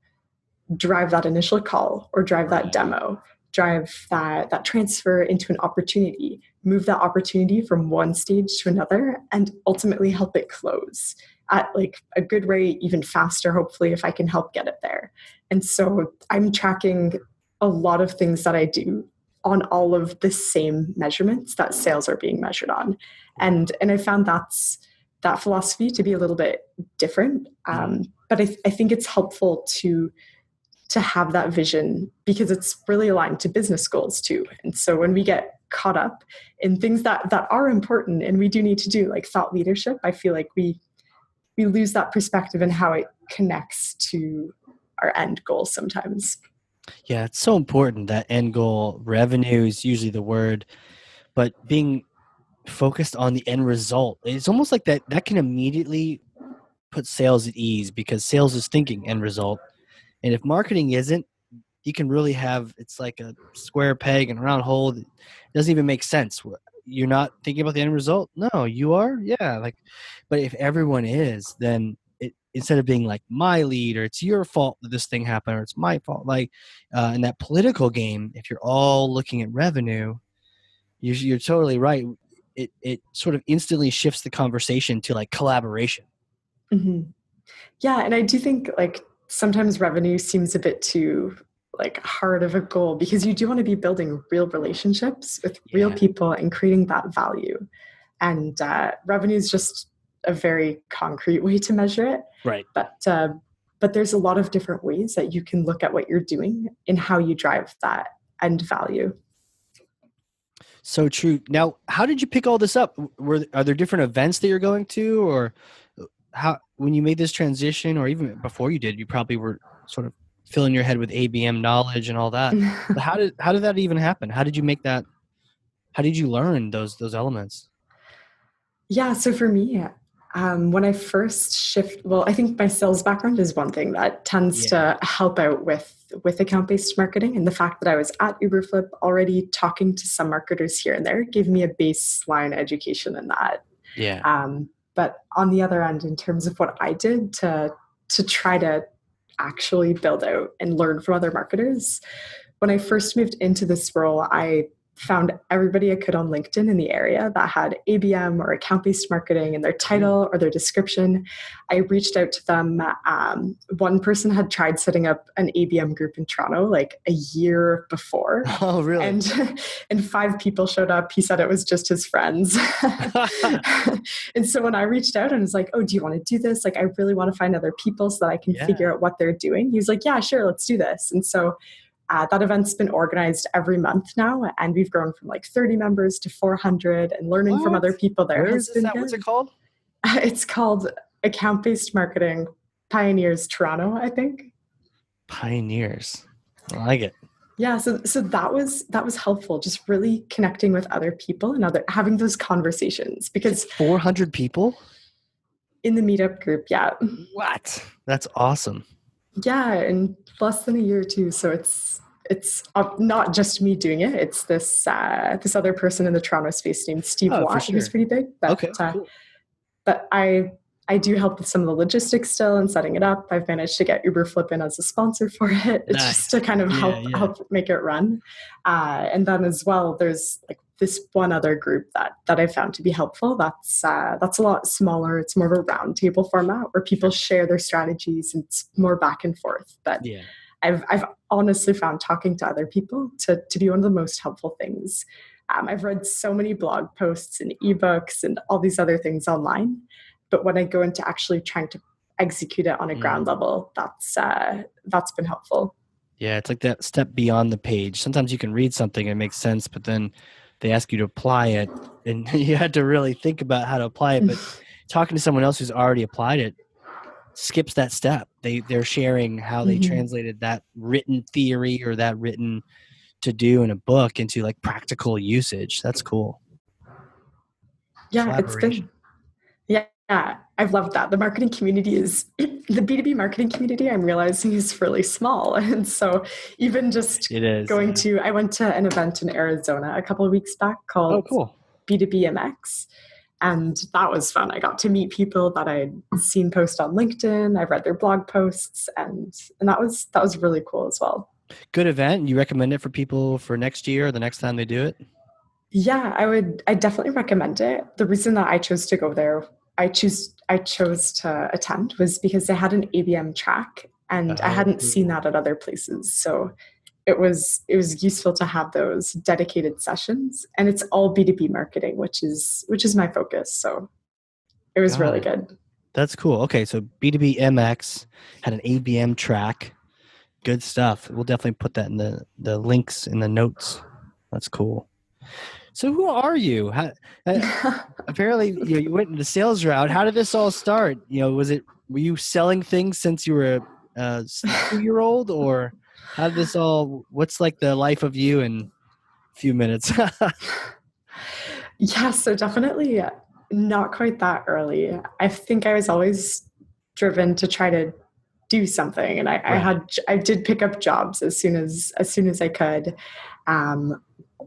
drive that initial call or drive that Right. demo, drive that transfer into an opportunity, move that opportunity from one stage to another, and ultimately help it close at like a good rate, even faster, hopefully, if I can help get it there. And so I'm tracking a lot of things that I do on all of the same measurements that sales are being measured on. And I found that philosophy to be a little bit different. Mm. But I think it's helpful to have that vision because it's really aligned to business goals too. And so when we get caught up in things that are important and we do need to do like thought leadership, I feel like we lose that perspective and how it connects to our end goal sometimes. Yeah, it's so important, that end goal. Revenue is usually the word, but being focused on the end result, it's almost like that can immediately put sales at ease, because sales is thinking end result. And if marketing isn't, you can really have, it's like a square peg and a round hole. It doesn't even make sense. You're not thinking about the end result. No, you are. Yeah. But if everyone is, then instead of being like my lead, or it's your fault that this thing happened, or it's my fault, in that political game, if you're all looking at revenue, you're totally right. It sort of instantly shifts the conversation to like collaboration. Mm-hmm. Yeah, and I do think like sometimes revenue seems a bit too like hard of a goal because you do want to be building real relationships with real Yeah. people and creating that value. And revenue is just a very concrete way to measure it. Right. But there's a lot of different ways that you can look at what you're doing and how you drive that end value. So true. Now, how did you pick all this up? Are there different events that you're going to, or how, when you made this transition, or even before you did, you probably were sort of filling your head with ABM knowledge and all that. But how did that even happen? How did you make that? How did you learn those elements? Yeah, so for me, when I first shift, well, I think my sales background is one thing that tends Yeah. to help out with account-based marketing, and the fact that I was at Uberflip already talking to some marketers here and there gave me a baseline education in that. Yeah. But on the other end, in terms of what I did to try to actually build out and learn from other marketers, when I first moved into this role, found everybody I could on LinkedIn in the area that had ABM or account-based marketing in their title or their description. I reached out to them. One person had tried setting up an ABM group in Toronto like a year before. Oh, really? And 5 people showed up. He said it was just his friends. And so when I reached out and was like, oh, do you want to do this? Like, I really want to find other people so that I can figure out what they're doing. He was like, yeah, sure, let's do this. And so that event's been organized every month now, and we've grown from like 30 members to 400, and learning from other people there has been good. What's it called? It's called Account-Based Marketing Pioneers Toronto, I think. Pioneers. I like it. Yeah, so that was helpful, just really connecting with other people and having those conversations, because 400 people in the meetup group. Yeah. What? That's awesome. Yeah, in less than a year too. So it's not just me doing it. It's this other person in the Toronto space named Steve Watt, who's pretty big. But, cool. But I do help with some of the logistics still and setting it up. I've managed to get Uberflip in as a sponsor for it, just to kind of help make it run. And then as well, there's like this one other group that I found to be helpful. That's a lot smaller. It's more of a roundtable format where people share their strategies, and it's more back and forth. But I've honestly found talking to other people to be one of the most helpful things. I've read so many blog posts and ebooks and all these other things online, but when I go into actually trying to execute it on a ground level, that's been helpful. Yeah, it's like that step beyond the page. Sometimes you can read something and it makes sense, but then they ask you to apply it, and you had to really think about how to apply it. But talking to someone else who's already applied it skips that step. They're sharing how they translated that written theory or that written to do in a book into like practical usage. That's cool. Yeah, it's been. Yeah, I've loved that. The marketing community the B2B marketing community, I'm realizing, is really small. And so even just I went to an event in Arizona a couple of weeks back called B2B MX. And that was fun. I got to meet people that I'd seen post on LinkedIn. I've read their blog posts, and that was really cool as well. Good event. You recommend it for people for next year or the next time they do it? Yeah, I definitely recommend it. The reason that I chose to go there, I chose to attend, was because they had an ABM track, and I hadn't seen that at other places. So it was useful to have those dedicated sessions, and it's all B2B marketing, which is my focus. So it was really good. That's cool. Okay, so B2B MX had an ABM track. Good stuff. We'll definitely put that in the links in the notes. That's cool. So who are you? Apparently, you went into the sales route. How did this all start? Were you selling things since you were a 2-year-old, or how did this all? What's like the life of you in a few minutes? Yeah, so definitely not quite that early. I think I was always driven to try to do something, and I did pick up jobs as soon as I could.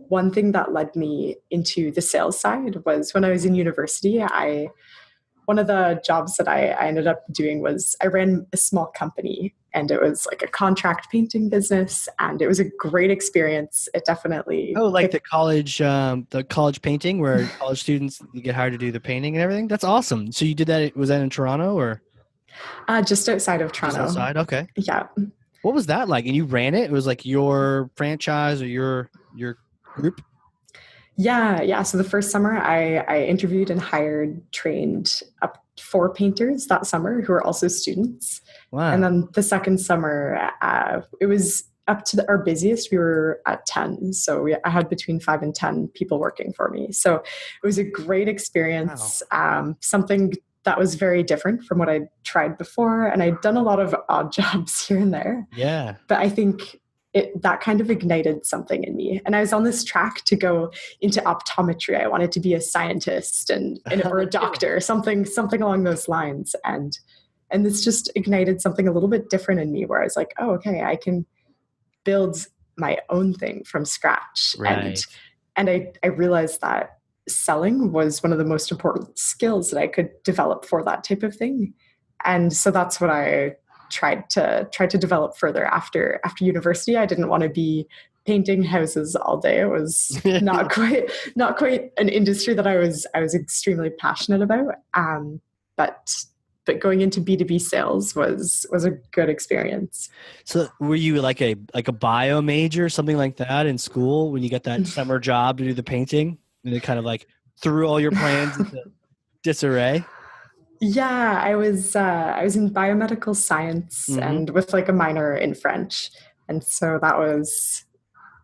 One thing that led me into the sales side was when I was in university. One of the jobs that I ended up doing was I ran a small company, and it was like a contract painting business, and it was a great experience. It definitely the college painting where college students, you get hired to do the painting and everything. That's awesome. So you did that? Was that in Toronto or? Just outside of Toronto. Just outside, okay. Yeah. What was that like? And you ran it? It was like your franchise or your group? Yeah. So the first summer I interviewed and trained up 4 painters that summer who were also students. Wow. And then the second summer, it was up to our busiest. We were at 10. So I had between 5 and 10 people working for me. So it was a great experience. Wow. Something that was very different from what I'd tried before. And I'd done a lot of odd jobs here and there. Yeah. But I think that kind of ignited something in me. And I was on this track to go into optometry. I wanted to be a scientist or a doctor, something along those lines. And this just ignited something a little bit different in me, where I was like, oh, okay, I can build my own thing from scratch. Right. And I realized that selling was one of the most important skills that I could develop for that type of thing. And so that's what I tried to develop further after university. I didn't want to be painting houses all day. It was not quite an industry that I was extremely passionate about. But going into B2B sales was a good experience. So were you like a bio major, something like that in school when you got that summer job to do the painting? And it kind of like threw all your plans into disarray? Yeah, I was in biomedical science and with like a minor in French. And so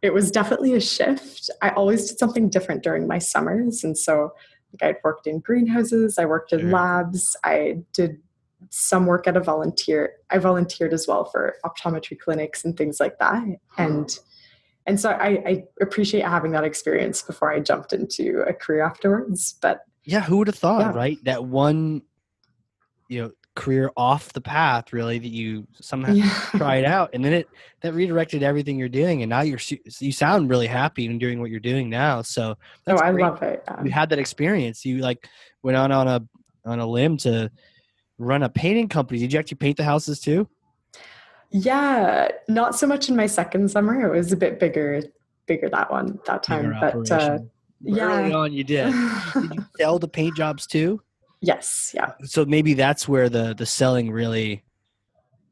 it was definitely a shift. I always did something different during my summers. And so like I'd worked in greenhouses, I worked in labs, I did some work at I volunteered as well for optometry clinics and things like that. And so I appreciate having that experience before I jumped into a career afterwards. But yeah, who would have thought, right? That one, career off the path, really, that you somehow tried out, and then that redirected everything you're doing, and now you sound really happy in doing what you're doing now. So that's I great. love it. You had that experience. You like went on a limb to run a painting company. Did you actually paint the houses too? Yeah, not so much in my second summer. It was a bit bigger that time. Bigger operation. Early on, you did. Did you sell the paint jobs too? Yes. Yeah. So maybe that's where the selling really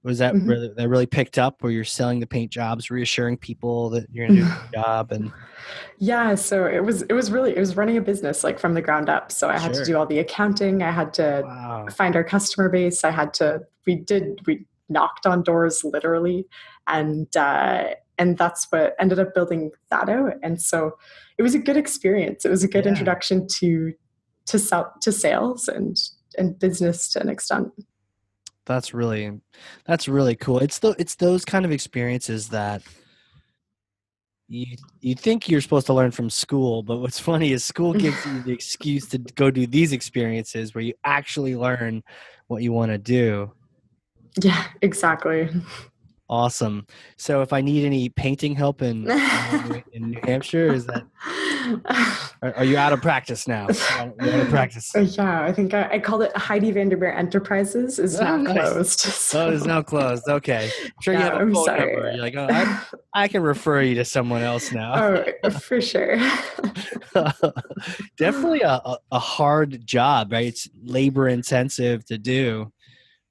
was. That where that really picked up, where you're selling the paint jobs, reassuring people that you're going to do a good job. And yeah, so it was running a business like from the ground up. So I had to do all the accounting. I had to find our customer base. We knocked on doors literally, and that's what ended up building that out. And so it was a good experience. It was a good introduction to sales and business to an extent. That's really cool. It's those kind of experiences that you think you're supposed to learn from school, but what's funny is school gives you the excuse to go do these experiences where you actually learn what you want to do. Yeah, exactly. Awesome. So if I need any painting help in New Hampshire, are you out of practice now? You're out of practice. Yeah, I think I called it Heidi Vandermeer Enterprises is now closed. So. Oh, it's now closed. Okay. I'm sure you have a phone number. You're like, I can refer you to someone else now. Oh, for sure. Definitely a hard job, right? It's labor intensive to do,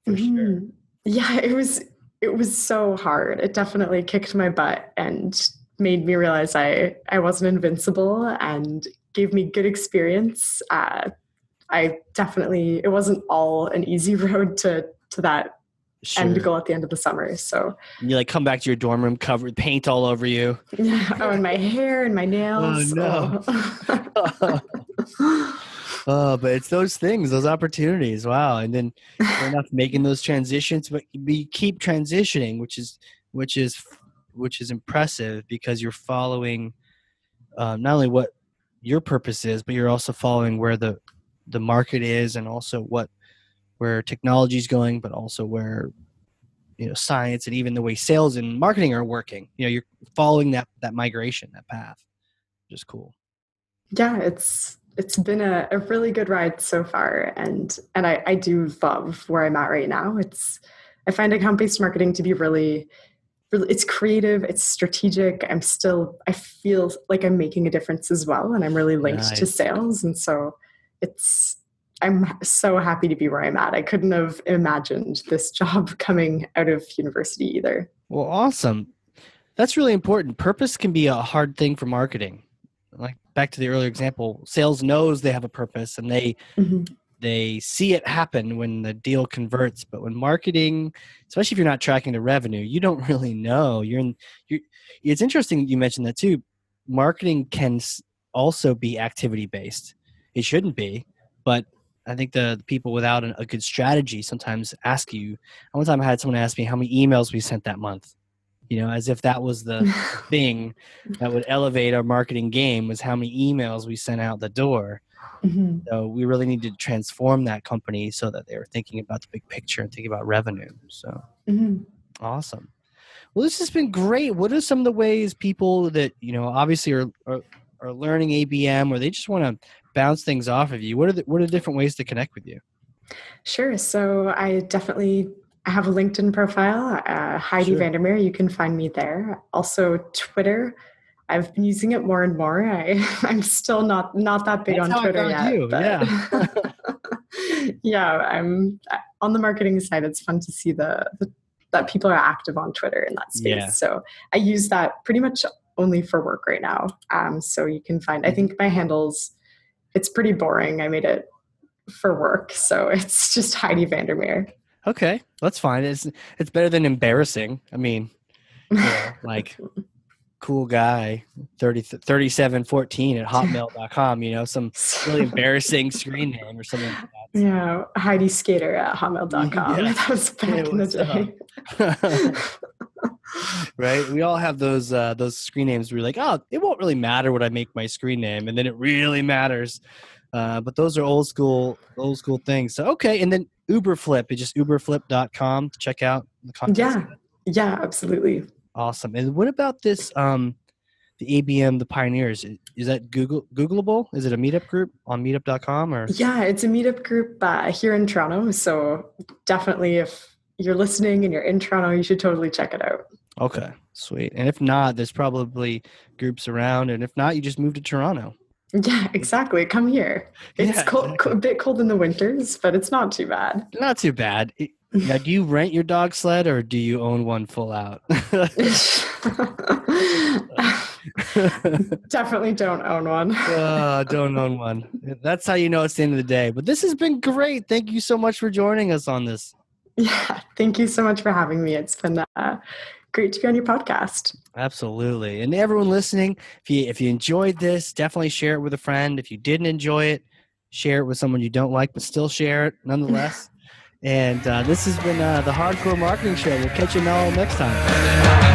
for sure. Yeah, it was so hard. It definitely kicked my butt and made me realize I wasn't invincible and gave me good experience. It wasn't all an easy road to that end goal at the end of the summer. So you like come back to your dorm room covered paint all over you. Yeah. Oh, and my hair and my nails. Oh no. But it's those things, those opportunities. Wow. And then you're enough making those transitions, but you keep transitioning, which is impressive because you're following not only what your purpose is, but you're also following where the market is, and also where technology is going, but also where science and even the way sales and marketing are working. You're following that migration, that path, which is cool. Yeah, it's been a really good ride so far, and I do love where I'm at right now. I find account-based marketing to be really, it's creative, it's strategic. I feel like I'm making a difference as well, and I'm really linked to sales, and so I'm so happy to be where I'm at. I couldn't have imagined this job coming out of university either. Well, awesome. That's really important. Purpose can be a hard thing for marketing. Like back to the earlier example, sales knows they have a purpose and they see it happen when the deal converts. But when marketing, especially if you're not tracking the revenue, you don't really know. It's interesting you mentioned that too. Marketing can also be activity based. It shouldn't be, but I think the people without a good strategy sometimes ask you. One time I had someone ask me how many emails we sent that month. As if that was the thing that would elevate our marketing game, was how many emails we sent out the door. So we really need to transform that company so that they were thinking about the big picture and thinking about revenue. So awesome. Well, this has been great. What are some of the ways people that, obviously are learning ABM, or they just want to bounce things off of you? What are the different ways to connect with you? Sure. So I I have a LinkedIn profile, Heidi Sure. Vandermeer. You can find me there. Also, Twitter. I've been using it more and more. I'm still not that big That's on how I Twitter found yet, you. but Yeah. yeah, I'm on the marketing side. It's fun to see that people are active on Twitter in that Yeah. space. So I use that pretty much only for work right now. So you can find, I think my handles, it's pretty boring. I made it for work. So it's just Heidi Vandermeer. Okay. That's fine. It's better than embarrassing. I mean, like cool guy 3714 at hotmail.com, some really embarrassing screen name or something like that. Yeah, Heidi Skater at hotmail.com. Yeah. That was back Hey, in the what's up? day. Right? We all have those screen names where you're like, oh, it won't really matter what I make my screen name, and then it really matters. But those are old school things. So okay, and then Uberflip is just uberflip.com to check out the content. Yeah, absolutely. Awesome. And what about this the ABM, the Pioneers? Is that Googleable? Is it a meetup group on meetup.com or? Yeah, it's a meetup group here in Toronto. So definitely if you're listening and you're in Toronto, you should totally check it out. Okay, sweet. And if not, there's probably groups around. And if not, you just move to Toronto. Yeah, exactly. Come here. It's cold, exactly. a bit cold in the winters, but it's not too bad. Not too bad. Now, do you rent your dog sled or do you own one full out? Definitely don't own one. Don't own one. That's how you know it's the end of the day. But this has been great. Thank you so much for joining us on this. Yeah, thank you so much for having me. It's been great to be on your podcast. Absolutely. And everyone listening, if you enjoyed this, definitely share it with a friend. If you didn't enjoy it, share it with someone you don't like, but still share it nonetheless. And this has been the Hardcore Marketing Show. We'll catch you all next time.